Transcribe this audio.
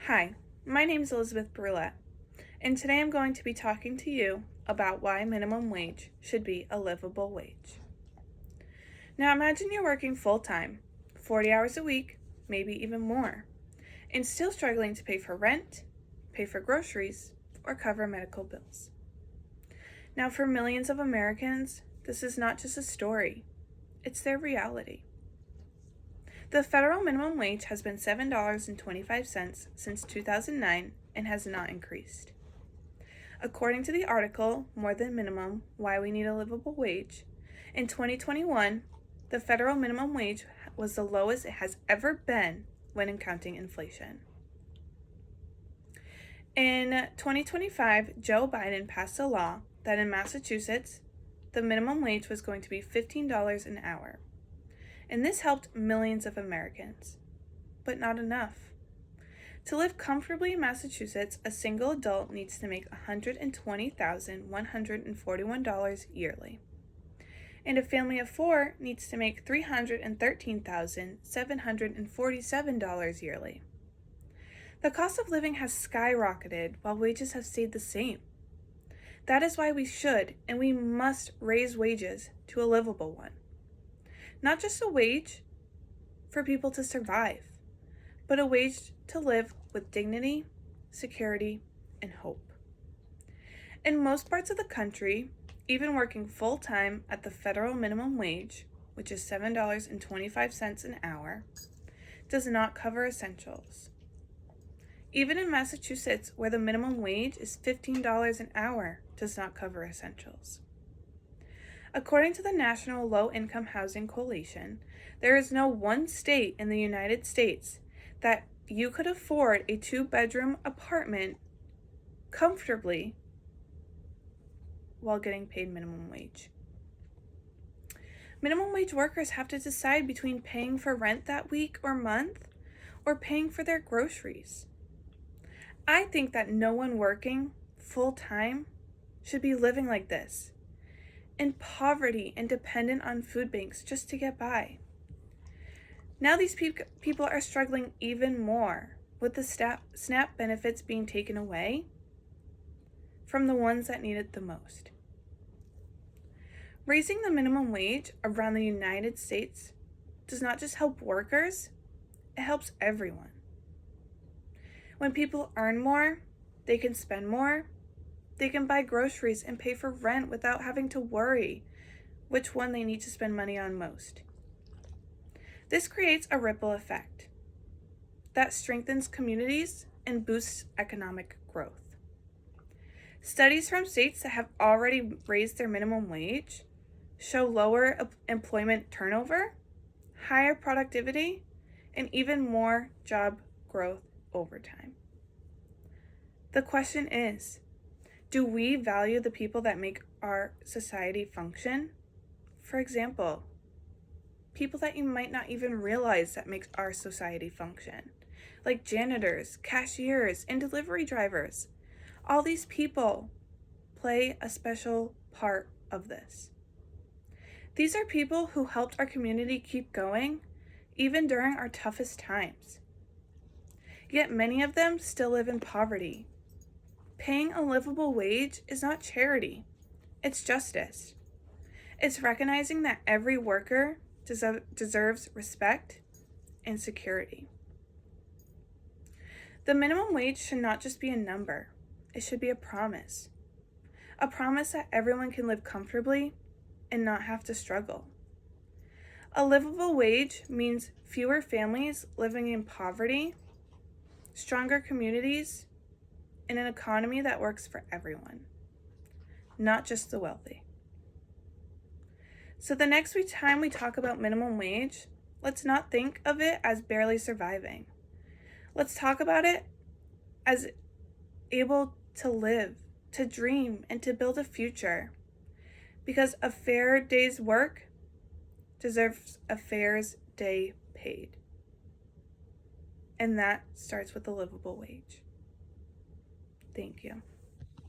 Hi, my name is Elizabeth Brulette, and today I'm going to be talking to you about why minimum wage should be a livable wage. Now imagine you're working full-time, 40 hours a week, maybe even more, and still struggling to pay for rent, pay for groceries, or cover medical bills. Now for millions of Americans, this is not just a story, it's their reality. The federal minimum wage has been $7.25 since 2009 and has not increased. According to the article, More Than Minimum, Why We Need a Livable Wage, in 2021, the federal minimum wage was the lowest it has ever been when counting inflation. In 2025, Joe Biden passed a law that in Massachusetts, the minimum wage was going to be $15 an hour. And this helped millions of Americans, but not enough. To live comfortably in Massachusetts, a single adult needs to make $120,141 yearly, and a family of four needs to make $313,747 yearly. The cost of living has skyrocketed while wages have stayed the same. That is why we should and we must raise wages to a livable one. Not just a wage for people to survive, but a wage to live with dignity, security, and hope. In most parts of the country, even working full-time at the federal minimum wage, which is $7.25 an hour, does not cover essentials. Even in Massachusetts, where the minimum wage is $15 an hour, does not cover essentials. According to the National Low-Income Housing Coalition, there is no one state in the United States that you could afford a 2-bedroom apartment comfortably while getting paid minimum wage. Minimum wage workers have to decide between paying for rent that week or month or paying for their groceries. I think that no one working full-time should be living like this, in poverty and dependent on food banks just to get by. Now these people are struggling even more with the SNAP benefits being taken away from the ones that need it the most. Raising the minimum wage around the United States does not just help workers, it helps everyone. When people earn more, they can spend more. They can buy groceries and pay for rent without having to worry which one they need to spend money on most. This creates a ripple effect that strengthens communities and boosts economic growth. Studies from states that have already raised their minimum wage show lower employment turnover, higher productivity, and even more job growth over time. The question is, do we value the people that make our society function? For example, people that you might not even realize that makes our society function, like janitors, cashiers, and delivery drivers. All these people play a special part of this. These are people who helped our community keep going, even during our toughest times. Yet many of them still live in poverty. Paying a livable wage is not charity, it's justice. It's recognizing that every worker deserves respect and security. The minimum wage should not just be a number, it should be a promise. A promise that everyone can live comfortably and not have to struggle. A livable wage means fewer families living in poverty, stronger communities, and an economy that works for everyone, not just the wealthy. So the next time we talk about minimum wage, let's not think of it as barely surviving. Let's talk about it as able to live, to dream, and to build a future. Because a fair day's work deserves a fair day paid. And that starts with a livable wage. Thank you.